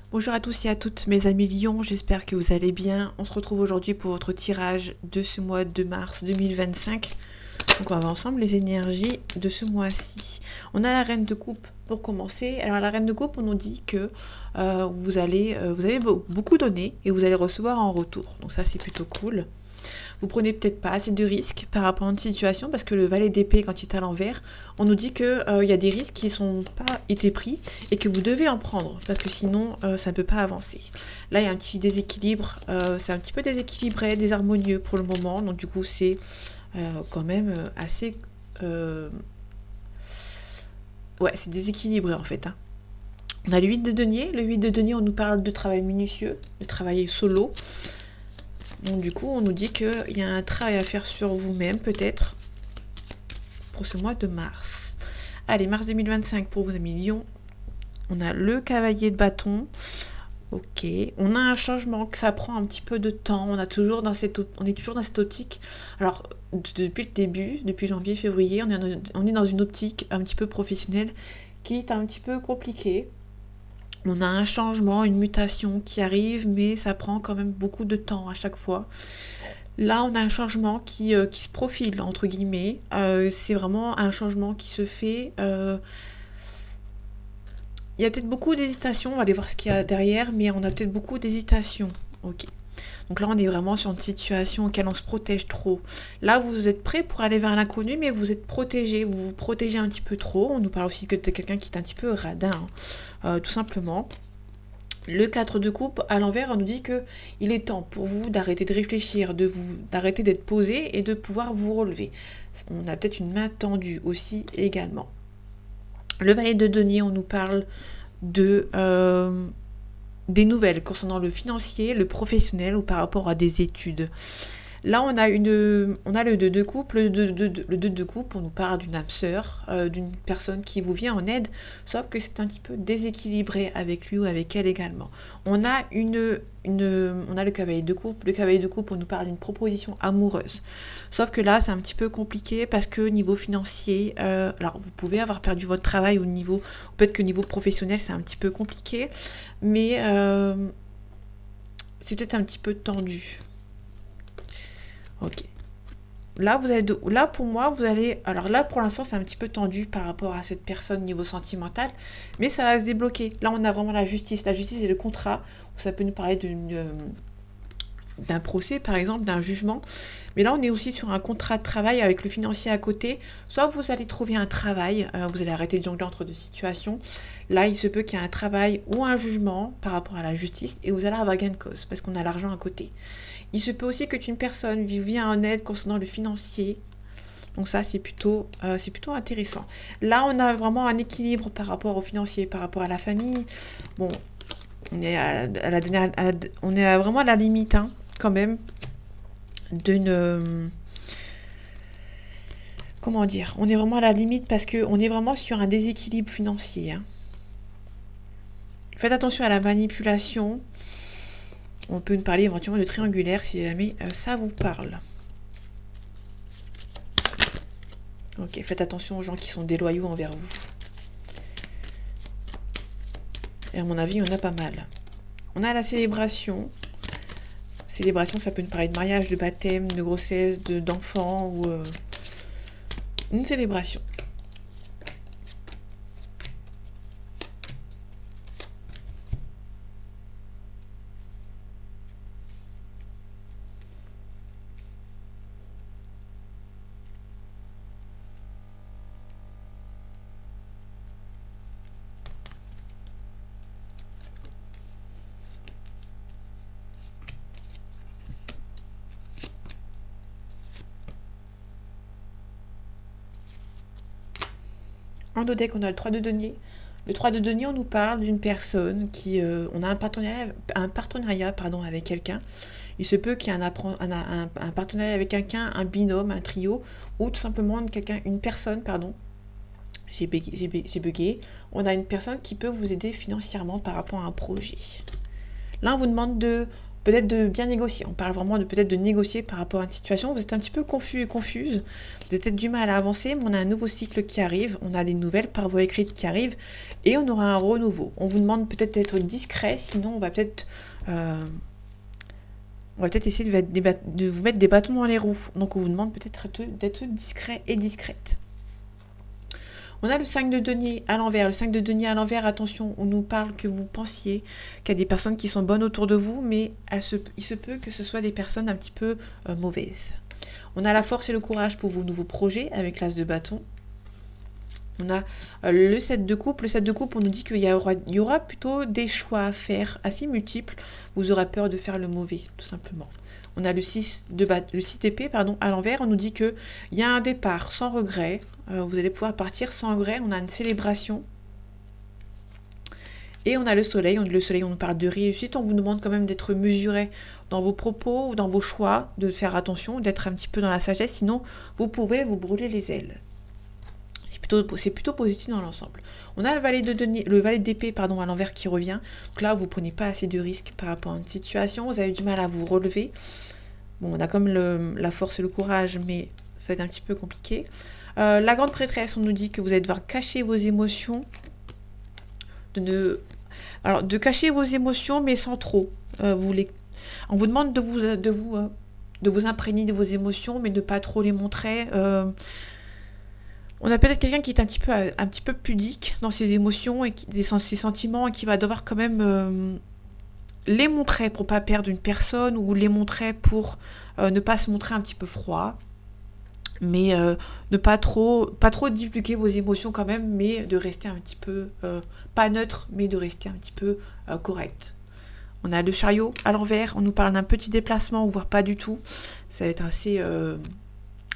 Bonjour à tous et à toutes mes amis Lion, j'espère que vous allez bien. On se retrouve aujourd'hui pour votre tirage de ce mois de mars 2025. Donc on va voir ensemble les énergies de ce mois-ci. On a la reine de coupe pour commencer. Alors la reine de coupe, on nous dit que vous avez beaucoup donné et vous allez recevoir en retour. Donc ça c'est plutôt cool. Vous prenez peut-être pas assez de risques par rapport à une situation parce que le valet d'épée, quand il est à l'envers, on nous dit qu'il y a des risques qui ne sont pas été pris et que vous devez en prendre parce que sinon ça ne peut pas avancer. Là il y a un petit déséquilibre, c'est un petit peu déséquilibré, désharmonieux pour le moment, donc du coup c'est quand même assez... Ouais, c'est déséquilibré en fait. On a le 8 de denier. Le 8 de denier, on nous parle de travail minutieux, de travail solo. Donc du coup, on nous dit qu'il y a un travail à faire sur vous-même, peut-être, pour ce mois de mars. Allez, mars 2025 pour vos amis Lion. On a le cavalier de bâton. Ok. On a un changement que ça prend un petit peu de temps. On est toujours dans cette optique. Alors, depuis le début, depuis janvier, février, on est dans une optique un petit peu professionnelle qui est un petit peu compliquée. On a un changement, une mutation qui arrive, mais ça prend quand même beaucoup de temps à chaque fois. Là, on a un changement qui se profile, entre guillemets. C'est vraiment un changement qui se fait. Il y a peut-être beaucoup d'hésitation. On va aller voir ce qu'il y a derrière, mais on a peut-être beaucoup d'hésitation. Ok. Donc là, on est vraiment sur une situation auquel on se protège trop. Là, vous êtes prêt pour aller vers l'inconnu, mais vous êtes protégé. Vous vous protégez un petit peu trop. On nous parle aussi que de quelqu'un qui est un petit peu radin, tout simplement. Le 4 de coupe, à l'envers, on nous dit que il est temps pour vous d'arrêter de réfléchir, d'arrêter d'être posé et de pouvoir vous relever. On a peut-être une main tendue aussi également. Le valet de denier, on nous parle de des nouvelles concernant le financier, le professionnel ou par rapport à des études. Là, on a le 2 de coupe. Le 2 de coupe, on nous parle d'une âme sœur, d'une personne qui vous vient en aide, sauf que c'est un petit peu déséquilibré avec lui ou avec elle également. On a le cavalier de coupe. Le cavalier de coupe, on nous parle d'une proposition amoureuse. Sauf que là, c'est un petit peu compliqué parce que niveau financier, alors vous pouvez avoir perdu votre travail peut-être que niveau professionnel, c'est un petit peu compliqué, mais c'est peut-être un petit peu tendu. Ok. Là, pour moi, vous allez... Alors là, pour l'instant, c'est un petit peu tendu par rapport à cette personne niveau sentimental, mais ça va se débloquer. Là, on a vraiment la justice. La justice et le contrat, où ça peut nous parler d'un procès, par exemple, d'un jugement. Mais là, on est aussi sur un contrat de travail avec le financier à côté. Soit vous allez trouver un travail, vous allez arrêter de jongler entre deux situations. Là, il se peut qu'il y ait un travail ou un jugement par rapport à la justice, et vous allez avoir gain de cause, parce qu'on a l'argent à côté. Il se peut aussi que une personne vienne en aide concernant le financier. Donc ça, c'est plutôt intéressant. Là, on a vraiment un équilibre par rapport au financier, par rapport à la famille. Bon, on est vraiment à la limite, hein, quand même, d'une... comment dire? On est vraiment à la limite parce qu'on est vraiment sur un déséquilibre financier, hein. Faites attention à la manipulation. On peut nous parler éventuellement de triangulaire si jamais ça vous parle. Ok, faites attention aux gens qui sont déloyaux envers vous. Et à mon avis, on a pas mal. On a la célébration. Célébration, ça peut nous parler de mariage, de baptême, de grossesse, d'enfant ou une célébration. En nos decks, on a le 3 de denier. Le 3 de denier, on nous parle d'une personne qui... on a un partenariat avec quelqu'un. Il se peut qu'il y ait un partenariat avec quelqu'un, un binôme, un trio, ou tout simplement une personne, pardon. J'ai bugué. On a une personne qui peut vous aider financièrement par rapport à un projet. Là, on vous demande de peut-être de bien négocier. On parle vraiment de peut-être de négocier par rapport à une situation. Vous êtes un petit peu confus et confuse. Vous avez peut-être du mal à avancer, mais on a un nouveau cycle qui arrive. On a des nouvelles par voie écrite qui arrivent. Et on aura un renouveau. On vous demande peut-être d'être discret, sinon on va peut-être essayer de vous mettre des bâtons dans les roues. Donc on vous demande peut-être d'être discret et discrète. On a le 5 de denier à l'envers. Le 5 de denier à l'envers, attention, on nous parle que vous pensiez qu'il y a des personnes qui sont bonnes autour de vous, mais il se peut que ce soit des personnes un petit peu mauvaises. On a la force et le courage pour vos nouveaux projets avec l'as de bâton. On a le 7 de coupe. Le 7 de coupe, on nous dit qu'il y aura plutôt des choix à faire assez multiples. Vous aurez peur de faire le mauvais, tout simplement. On a le 6 d'épée à l'envers. On nous dit qu'il y a un départ sans regret. Vous allez pouvoir partir sans regret. On a une célébration. Et on a le soleil. Le soleil, on nous parle de réussite. On vous demande quand même d'être mesuré dans vos propos ou dans vos choix, de faire attention, d'être un petit peu dans la sagesse. Sinon, vous pouvez vous brûler les ailes. C'est plutôt positif dans l'ensemble. On a le valet d'épée à l'envers qui revient. Donc là, vous ne prenez pas assez de risques par rapport à une situation. Vous avez du mal à vous relever. Bon, on a comme la force et le courage, mais ça va être un petit peu compliqué. La grande prêtresse, on nous dit que vous allez devoir cacher vos émotions. De cacher vos émotions, mais sans trop. On vous demande de vous imprégner de vos émotions, mais de ne pas trop les montrer. On a peut-être quelqu'un qui est un petit peu pudique dans ses émotions et ses sentiments et qui va devoir quand même les montrer pour pas perdre une personne ou les montrer pour ne pas se montrer un petit peu froid. Mais ne pas trop divulguer vos émotions quand même, mais de rester un petit peu, pas neutre, mais de rester un petit peu correct. On a le chariot à l'envers, on nous parle d'un petit déplacement, voire pas du tout. Ça va être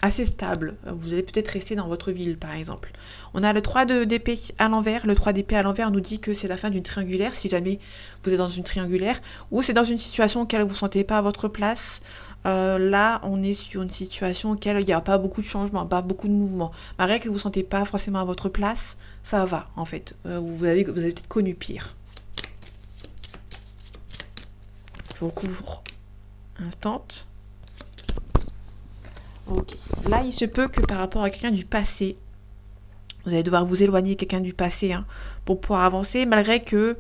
assez stable. Vous allez peut-être rester dans votre ville, par exemple. On a le 3 d'épée à l'envers. Le 3 d'épée à l'envers nous dit que c'est la fin d'une triangulaire, si jamais vous êtes dans une triangulaire, ou c'est dans une situation auquel vous ne vous sentez pas à votre place. Là, on est sur une situation auquel il n'y a pas beaucoup de changements, pas beaucoup de mouvements. Malgré que vous ne vous sentez pas forcément à votre place, ça va, en fait. Vous avez peut-être connu pire. Je recouvre instant. Ok. Là, il se peut que par rapport à quelqu'un du passé, vous allez devoir vous éloigner de quelqu'un du passé pour pouvoir avancer, malgré que...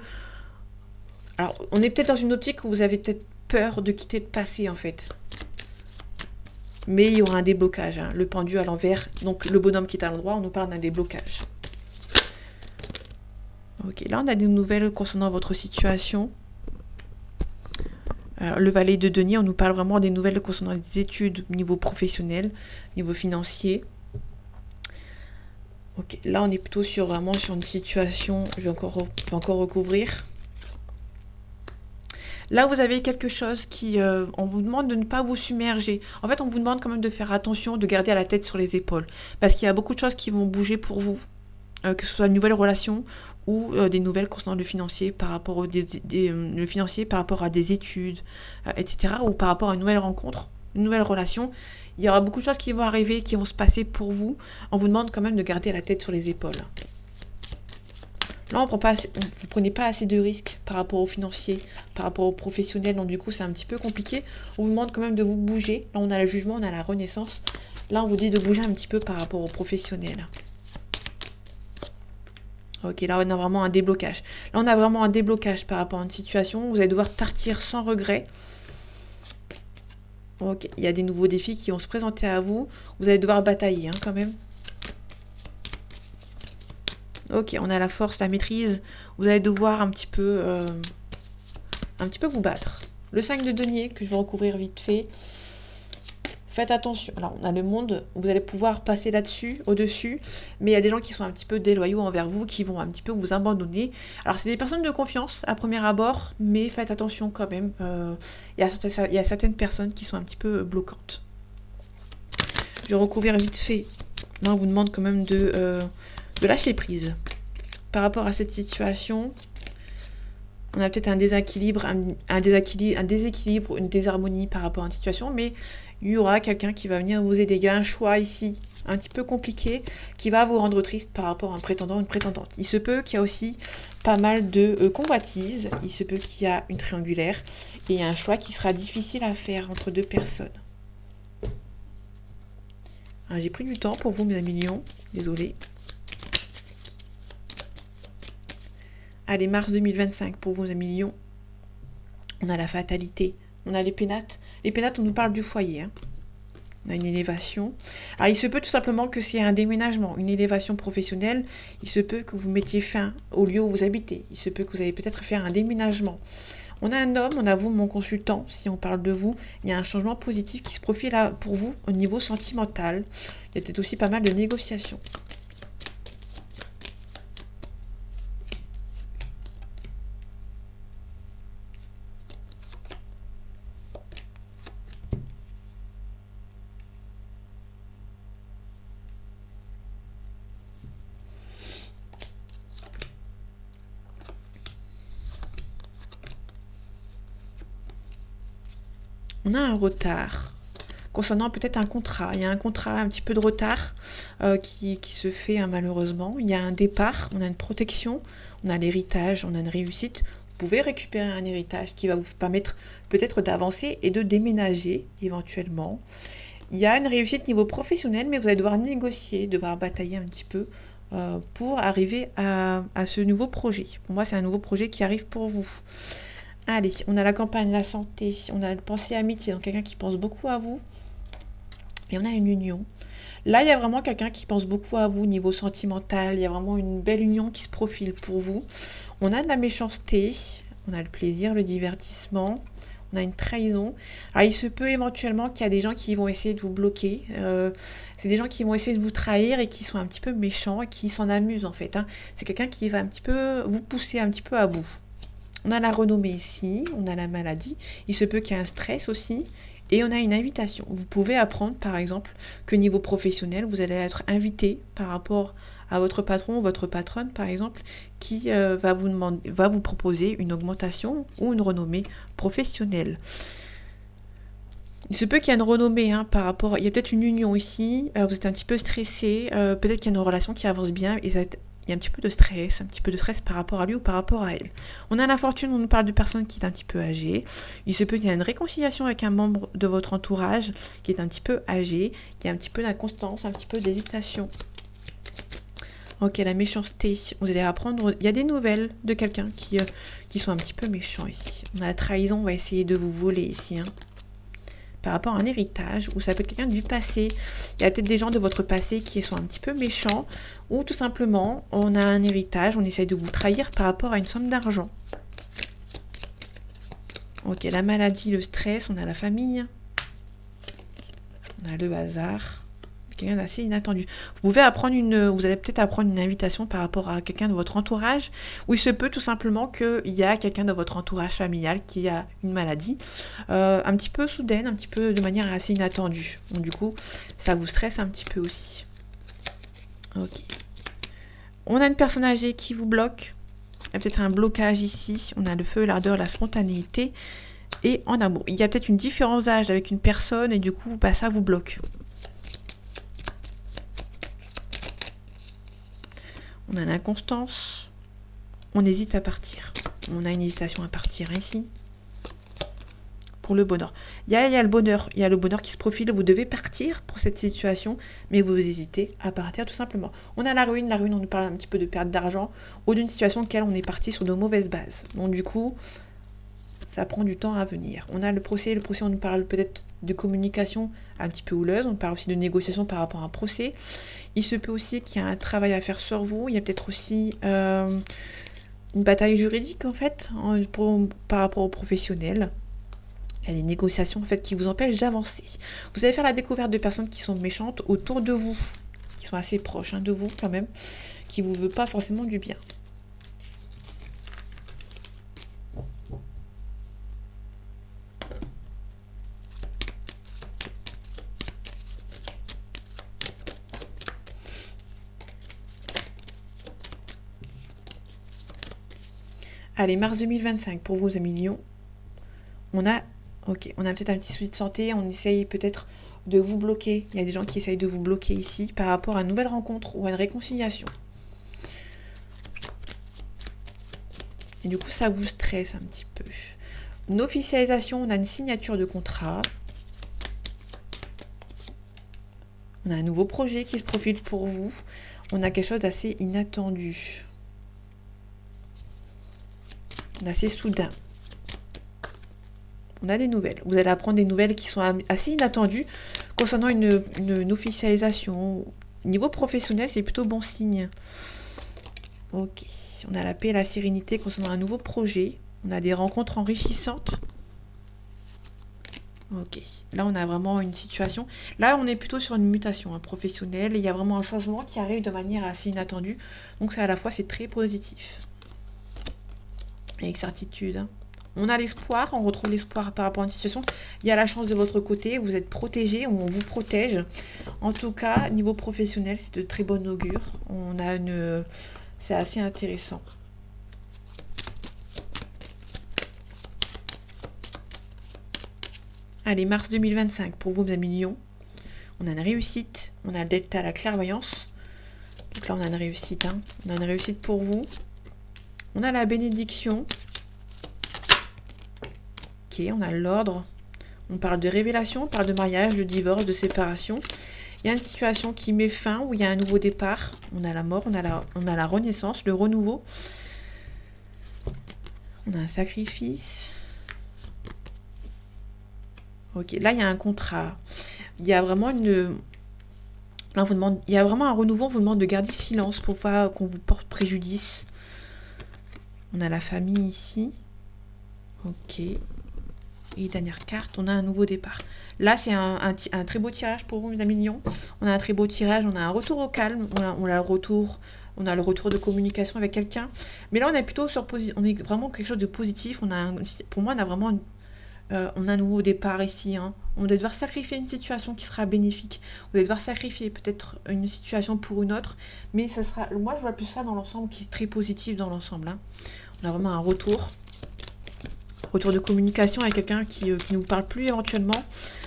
Alors, on est peut-être dans une optique où vous avez peut-être peur de quitter le passé, en fait. Mais il y aura un déblocage. Le pendu à l'envers, donc le bonhomme qui est à l'endroit, on nous parle d'un déblocage. Ok, là, on a des nouvelles concernant votre situation. Le valet de denier, on nous parle vraiment des nouvelles concernant les études au niveau professionnel, niveau financier. Ok, là on est plutôt vraiment sur une situation, je vais encore recouvrir. Là vous avez quelque chose qui, on vous demande de ne pas vous submerger. En fait on vous demande quand même de faire attention, de garder la tête sur les épaules. Parce qu'il y a beaucoup de choses qui vont bouger pour vous. Que ce soit une nouvelle relation ou des nouvelles concernant le financier par rapport le financier par rapport à des études, etc. Ou par rapport à une nouvelle rencontre, une nouvelle relation. Il y aura beaucoup de choses qui vont arriver, qui vont se passer pour vous. On vous demande quand même de garder la tête sur les épaules. Là, vous ne prenez pas assez de risques par rapport au financier, par rapport au professionnel. Donc du coup, c'est un petit peu compliqué. On vous demande quand même de vous bouger. Là, on a le jugement, on a la renaissance. Là, on vous dit de bouger un petit peu par rapport au professionnel. Ok, là on a vraiment un déblocage. Là on a vraiment un déblocage par rapport à une situation. Vous allez devoir partir sans regret. Ok, il y a des nouveaux défis qui vont se présenter à vous. Vous allez devoir batailler quand même. Ok, on a la force, la maîtrise. Vous allez devoir un petit peu vous battre. Le 5 de denier que je vais recouvrir vite fait. Faites attention. Alors, on a le monde, vous allez pouvoir passer là-dessus, au-dessus, mais il y a des gens qui sont un petit peu déloyaux envers vous, qui vont un petit peu vous abandonner. Alors, c'est des personnes de confiance à premier abord, mais faites attention quand même. Il y a certaines personnes qui sont un petit peu bloquantes. Je vais recouvrir vite fait. Là, on vous demande quand même de lâcher prise par rapport à cette situation. On a peut-être un déséquilibre, une désharmonie par rapport à une situation, mais il y aura quelqu'un qui va venir vous aider. Il y a un choix ici un petit peu compliqué qui va vous rendre triste par rapport à un prétendant ou une prétendante. Il se peut qu'il y a aussi pas mal de convoitises, il se peut qu'il y a une triangulaire et il y a un choix qui sera difficile à faire entre deux personnes. J'ai pris du temps pour vous, mes amis lions, désolé. Allez, mars 2025 pour vous, mes amis lions. On a la fatalité, on a les pénates. Les pénates, on nous parle du foyer. On a une élévation. Alors, il se peut tout simplement que c'est un déménagement, une élévation professionnelle. Il se peut que vous mettiez fin au lieu où vous habitez. Il se peut que vous allez peut-être faire un déménagement. On a un homme, on a vous, mon consultant. Si on parle de vous, il y a un changement positif qui se profile là pour vous au niveau sentimental. Il y a peut-être aussi pas mal de négociations. On a un retard concernant peut-être un contrat. Il y a un contrat, un petit peu de retard qui se fait malheureusement. Il y a un départ, on a une protection, on a l'héritage, on a une réussite. Vous pouvez récupérer un héritage qui va vous permettre peut-être d'avancer et de déménager éventuellement. Il y a une réussite niveau professionnel, mais vous allez devoir négocier, devoir batailler un petit peu pour arriver à ce nouveau projet. Pour moi, c'est un nouveau projet qui arrive pour vous. Allez, on a la campagne, la santé, on a le pensée amitié, donc quelqu'un qui pense beaucoup à vous. Et on a une union. Là, il y a vraiment quelqu'un qui pense beaucoup à vous au niveau sentimental. Il y a vraiment une belle union qui se profile pour vous. On a de la méchanceté, on a le plaisir, le divertissement. On a une trahison. Alors, il se peut éventuellement qu'il y a des gens qui vont essayer de vous bloquer. C'est des gens qui vont essayer de vous trahir et qui sont un petit peu méchants et qui s'en amusent en fait. C'est quelqu'un qui va un petit peu vous pousser un petit peu à bout. On a la renommée ici, on a la maladie, il se peut qu'il y ait un stress aussi, et on a une invitation. Vous pouvez apprendre par exemple que niveau professionnel, vous allez être invité par rapport à votre patron ou votre patronne par exemple, qui va vous proposer une augmentation ou une renommée professionnelle. Il se peut qu'il y ait une renommée par rapport, il y a peut-être une union ici, vous êtes un petit peu stressé, peut-être qu'il y a une relation qui avance bien et il y a un petit peu de stress par rapport à lui ou par rapport à elle. On a la fortune, on nous parle de personne qui est un petit peu âgée. Il se peut qu'il y ait une réconciliation avec un membre de votre entourage qui est un petit peu âgé, qui a un petit peu d'inconstance, un petit peu d'hésitation. Ok, la méchanceté, vous allez apprendre, il y a des nouvelles de quelqu'un qui sont un petit peu méchants ici. On a la trahison, on va essayer de vous voler ici. Par rapport à un héritage, ou ça peut être quelqu'un du passé. Il y a peut-être des gens de votre passé qui sont un petit peu méchants, ou tout simplement, on a un héritage, on essaye de vous trahir par rapport à une somme d'argent. Ok, la maladie, le stress, on a la famille, on a le hasard, quelqu'un d'assez inattendu. Vous allez peut-être apprendre une invitation par rapport à quelqu'un de votre entourage, ou il se peut tout simplement qu'il y a quelqu'un de votre entourage familial qui a une maladie, un petit peu soudaine, un petit peu de manière assez inattendue. Donc du coup, ça vous stresse un petit peu aussi. Ok. On a une personne âgée qui vous bloque. Il y a peut-être un blocage ici. On a le feu, l'ardeur, la spontanéité. Et en amour. Il y a peut-être une différence d'âge avec une personne et du coup, ça vous bloque. On a l'inconstance, on hésite à partir. On a une hésitation à partir ici. Pour le bonheur. Il y a le bonheur. Il y a le bonheur qui se profile. Vous devez partir pour cette situation, mais vous hésitez à partir tout simplement. On a la ruine. La ruine, on nous parle un petit peu de perte d'argent ou d'une situation dans laquelle on est parti sur de mauvaises bases. Donc du coup, ça prend du temps à venir. On a le procès. Le procès, on nous parle peut-être de communication un petit peu houleuse. On parle aussi de négociation par rapport à un procès. Il se peut aussi qu'il y ait un travail à faire sur vous. Il y a peut-être aussi une bataille juridique en fait par rapport aux professionnels. Il y a des négociations en fait qui vous empêchent d'avancer. Vous allez faire la découverte de personnes qui sont méchantes autour de vous, qui sont assez proches de vous quand même, qui ne vous veulent pas forcément du bien. Allez, mars 2025, pour vous, amis Lion. On a peut-être un petit souci de santé, on essaye peut-être de vous bloquer. Il y a des gens qui essayent de vous bloquer ici par rapport à une nouvelle rencontre ou à une réconciliation. Et du coup, ça vous stresse un petit peu. Une officialisation, on a une signature de contrat. On a un nouveau projet qui se profile pour vous. On a quelque chose d'assez inattendu. Assez soudain. On a des nouvelles. Vous allez apprendre des nouvelles qui sont assez inattendues concernant une officialisation. Niveau professionnel, c'est plutôt bon signe. Ok. On a la paix et la sérénité concernant un nouveau projet. On a des rencontres enrichissantes. Ok. Là, on a vraiment une situation. Là, on est plutôt sur une mutation professionnelle. Il y a vraiment un changement qui arrive de manière assez inattendue. Donc, à la fois, c'est très positif. Avec certitude. On a l'espoir, on retrouve l'espoir par rapport à une situation. Il y a la chance de votre côté, vous êtes protégé, on vous protège. En tout cas, niveau professionnel, c'est de très bon augure. C'est assez intéressant. Allez, mars 2025, pour vous, mes amis Lion. On a une réussite, on a le delta, la clairvoyance. Donc là, on a une réussite. On a une réussite pour vous. On a la bénédiction. Ok, on a l'ordre. On parle de révélation, on parle de mariage, de divorce, de séparation. Il y a une situation qui met fin, où il y a un nouveau départ. On a la mort, on a la renaissance, le renouveau. On a un sacrifice. Ok, là il y a un contrat. Il y a vraiment une... Là, il y a vraiment un renouveau, on vous demande de garder silence pour pas qu'on vous porte préjudice. On a la famille ici. Ok. Et dernière carte, on a un nouveau départ. Là, c'est un très beau tirage pour vous, mes amis Lions. On a un très beau tirage, on a un retour au calme, on a le retour de communication avec quelqu'un. Mais là, on est plutôt on est vraiment quelque chose de positif. Pour moi, on a vraiment on a un nouveau départ ici. On va devoir sacrifier une situation qui sera bénéfique. Vous allez devoir sacrifier peut-être une situation pour une autre. Mais ça sera, moi, je vois plus ça dans l'ensemble qui est très positif dans l'ensemble. On a vraiment un retour de communication avec quelqu'un qui ne vous parle plus éventuellement.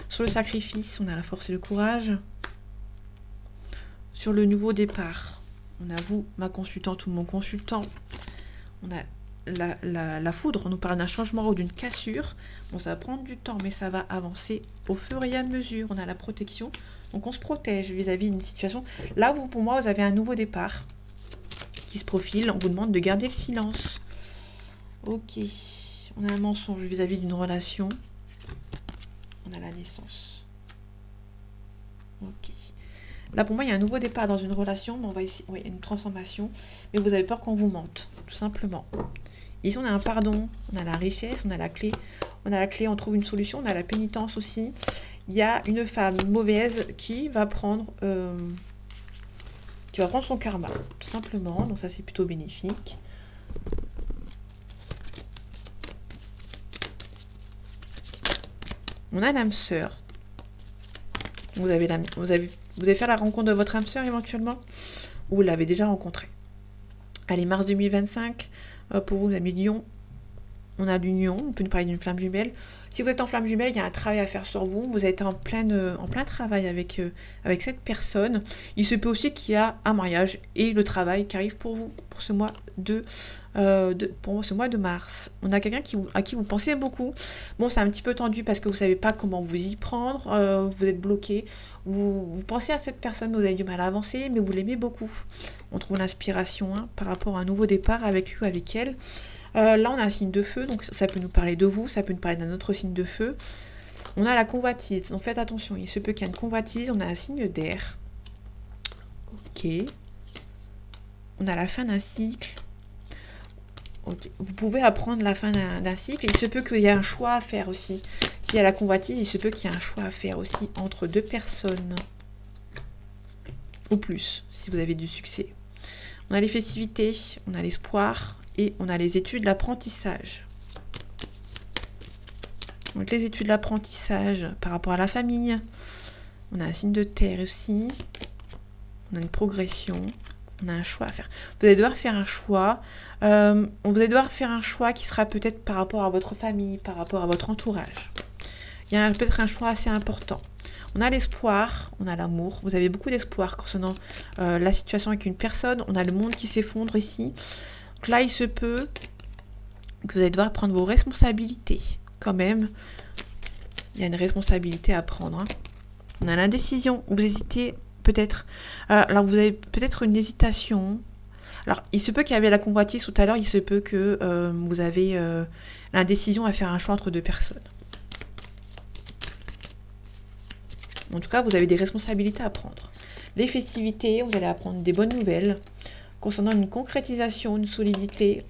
Sur le sacrifice, on a la force et le courage. Sur le nouveau départ, on a vous, ma consultante ou mon consultant. On a la foudre, on nous parle d'un changement ou d'une cassure. Bon, ça va prendre du temps, mais ça va avancer au fur et à mesure. On a la protection, donc on se protège vis-à-vis d'une situation. Là, pour moi, vous avez un nouveau départ qui se profile. On vous demande de garder le silence. Ok. On a un mensonge vis-à-vis d'une relation. On a la naissance. Ok. Là, pour moi, il y a un nouveau départ dans une relation, mais on va essayer... Oui, il y a une transformation. Mais vous avez peur qu'on vous mente, tout simplement. Ici, on a un pardon, on a la richesse, on a la clé. On a la clé, on trouve une solution, on a la pénitence aussi. Il y a une femme mauvaise qui va prendre son karma, tout simplement. Donc ça, c'est plutôt bénéfique. On a l'âme sœur. Vous allez faire la rencontre de votre âme sœur éventuellement, ou vous l'avez déjà rencontrée. Allez, mars 2025, pour vous, amis Lion, on a l'union, on peut nous parler d'une flamme jumelle. Si vous êtes en flamme jumelle, il y a un travail à faire sur vous. Vous êtes en plein travail avec cette personne. Il se peut aussi qu'il y a un mariage et le travail qui arrive pour vous, pour ce mois de mars. On a quelqu'un à qui vous pensez beaucoup. Bon, c'est un petit peu tendu parce que vous ne savez pas comment vous y prendre. Vous êtes bloqué. Vous pensez à cette personne, vous avez du mal à avancer, mais vous l'aimez beaucoup. On trouve l'inspiration par rapport à un nouveau départ avec lui ou avec elle. Là, on a un signe de feu, donc ça peut nous parler de vous, ça peut nous parler d'un autre signe de feu. On a la convoitise, donc faites attention, il se peut qu'il y ait une convoitise, on a un signe d'air. Ok. On a la fin d'un cycle. Okay. Vous pouvez apprendre la fin d'un cycle, il se peut qu'il y ait un choix à faire aussi. S'il y a la convoitise, il se peut qu'il y ait un choix à faire aussi entre deux personnes. Ou plus, si vous avez du succès. On a les festivités, on a l'espoir. Et on a les études, l'apprentissage. Donc les études, l'apprentissage par rapport à la famille. On a un signe de terre aussi. On a une progression. On a un choix à faire. Vous allez devoir faire un choix. Vous allez devoir faire un choix qui sera peut-être par rapport à votre famille, par rapport à votre entourage. Il y a peut-être un choix assez important. On a l'espoir, on a l'amour. Vous avez beaucoup d'espoir concernant la situation avec une personne. On a le monde qui s'effondre ici. Donc là, il se peut que vous allez devoir prendre vos responsabilités. Quand même, il y a une responsabilité à prendre. Hein. On a l'indécision. Vous hésitez peut-être. Alors, vous avez peut-être une hésitation. Alors, il se peut qu'il y avait la convoitise tout à l'heure. Il se peut que vous avez l'indécision à faire un choix entre deux personnes. En tout cas, vous avez des responsabilités à prendre. Les festivités, vous allez apprendre des bonnes nouvelles. Concernant une concrétisation, une solidité,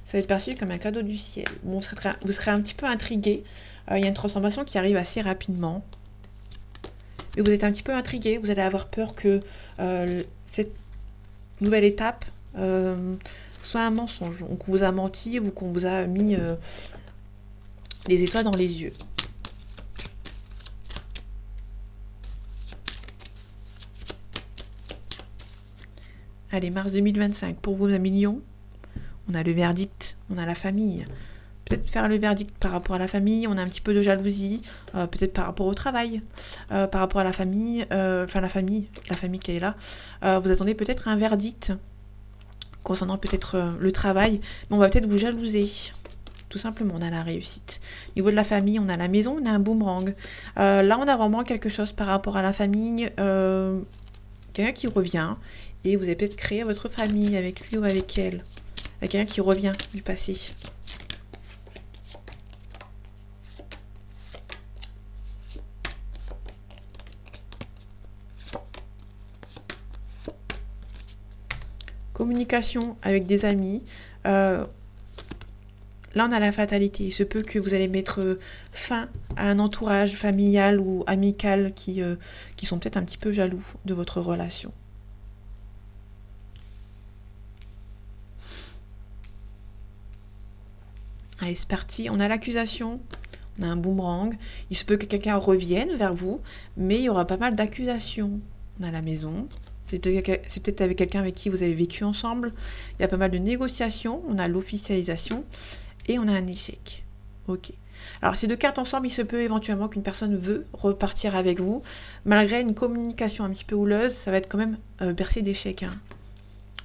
ça va être perçu comme un cadeau du ciel. Bon, vous serez un petit peu intrigué. Il y a une transformation qui arrive assez rapidement. Et vous êtes un petit peu intrigué. Vous allez avoir peur que cette nouvelle étape soit un mensonge. On vous a menti ou qu'on vous a mis des étoiles dans les yeux. Allez, mars 2025, pour vous, un million. On a le verdict, on a la famille. Peut-être faire le verdict par rapport à la famille, on a un petit peu de jalousie, peut-être par rapport au travail, par rapport à la famille, la famille qui est là. Vous attendez peut-être un verdict concernant peut-être le travail, mais on va peut-être vous jalouser. Tout simplement, on a la réussite. Au niveau de la famille, on a la maison, on a un boomerang. Là, on a vraiment quelque chose par rapport à la famille, quelqu'un qui revient. Et vous avez peut-être créé votre famille avec lui ou avec elle. Avec quelqu'un qui revient du passé. Communication avec des amis. Là, on a la fatalité. Il se peut que vous allez mettre fin à un entourage familial ou amical qui sont peut-être un petit peu jaloux de votre relation. Allez, c'est parti. On a l'accusation, on a un boomerang. Il se peut que quelqu'un revienne vers vous, mais il y aura pas mal d'accusations. On a la maison. C'est peut-être avec quelqu'un avec qui vous avez vécu ensemble. Il y a pas mal de négociations. On a l'officialisation et on a un échec. Ok. Alors, ces deux cartes ensemble, il se peut éventuellement qu'une personne veut repartir avec vous. Malgré une communication un petit peu houleuse, ça va être quand même bercé d'échecs. Hein.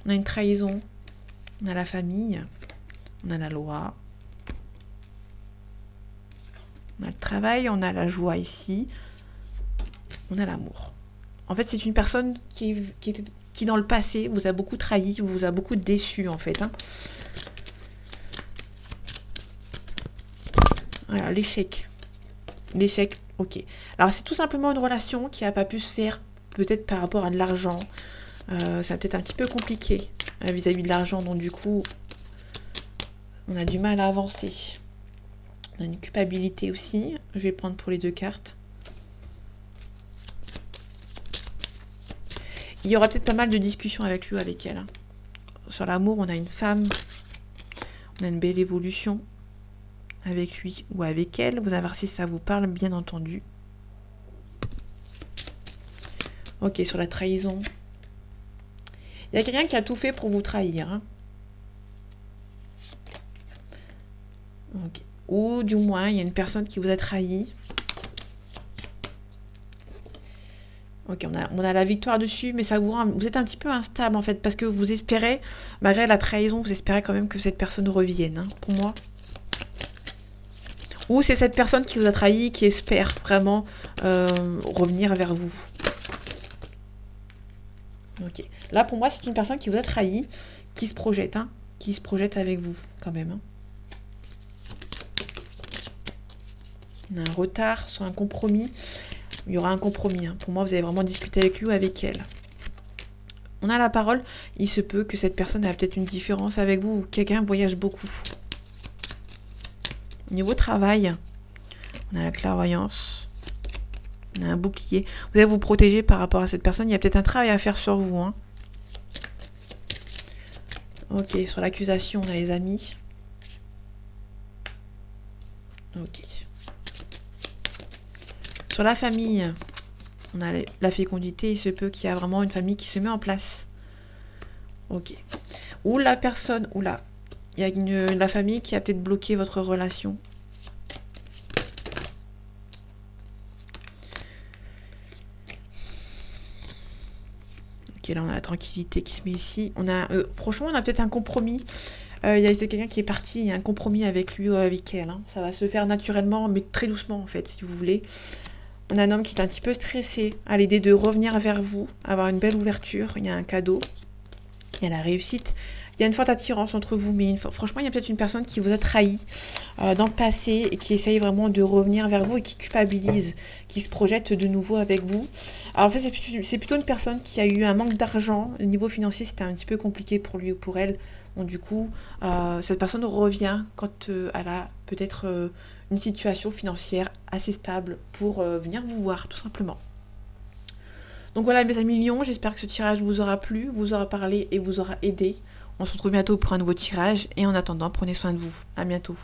On a une trahison. On a la famille. On a la loi. On a le travail, on a la joie ici, on a l'amour. En fait, c'est une personne qui dans le passé vous a beaucoup trahi, vous a beaucoup déçu en fait. Hein. Voilà, l'échec. L'échec, ok. Alors, c'est tout simplement une relation qui n'a pas pu se faire, peut-être par rapport à de l'argent. C'est peut-être un petit peu compliqué vis-à-vis de l'argent, donc du coup, on a du mal à avancer. On a une culpabilité aussi. Je vais prendre pour les deux cartes. Il y aura peut-être pas mal de discussions avec lui ou avec elle. Hein. Sur l'amour, on a une femme. On a une belle évolution avec lui ou avec elle. Vous allez voir si ça vous parle, bien entendu. Ok, sur la trahison. Il y a quelqu'un qui a tout fait pour vous trahir. Hein. Ok. Ou du moins, il y a une personne qui vous a trahi. Ok, on a la victoire dessus, mais ça vous êtes un petit peu instable en fait, parce que vous espérez, malgré la trahison, vous espérez quand même que cette personne revienne, hein, pour moi. Ou c'est cette personne qui vous a trahi, qui espère vraiment revenir vers vous. Ok. Là, pour moi, c'est une personne qui vous a trahi, qui se projette, hein, qui se projette avec vous, quand même. Hein. On a un retard sur un compromis. Il y aura un compromis. Hein. Pour moi, vous allez vraiment discuter avec lui ou avec elle. On a la parole. Il se peut que cette personne ait peut-être une différence avec vous ou quelqu'un voyage beaucoup. Niveau travail, on a la clairvoyance. On a un bouclier. Vous allez vous protéger par rapport à cette personne. Il y a peut-être un travail à faire sur vous. Hein. Ok, sur l'accusation, on a les amis. Ok. Sur la famille, on a la fécondité. Il se peut qu'il y a vraiment une famille qui se met en place Ok. Ou la personne, ou là, il y a la famille qui a peut-être bloqué votre relation. Ok, là on a la tranquillité qui se met ici. Franchement, on a peut-être un compromis. Il y a quelqu'un qui est parti, il y a un compromis avec lui ou avec elle. Hein. Ça va se faire naturellement, mais très doucement en fait, si vous voulez. On a un homme qui est un petit peu stressé à l'idée de revenir vers vous, avoir une belle ouverture. Il y a un cadeau, il y a la réussite. Il y a une forte attirance entre vous, mais franchement, il y a peut-être une personne qui vous a trahi dans le passé et qui essaye vraiment de revenir vers vous et qui culpabilise, qui se projette de nouveau avec vous. Alors en fait, c'est plutôt une personne qui a eu un manque d'argent. Le niveau financier, c'était un petit peu compliqué pour lui ou pour elle. Donc du coup, cette personne revient quand elle a peut-être une situation financière assez stable pour venir vous voir, tout simplement. Donc voilà mes amis lions, j'espère que ce tirage vous aura plu, vous aura parlé et vous aura aidé. On se retrouve bientôt pour un nouveau tirage et en attendant, prenez soin de vous. À bientôt.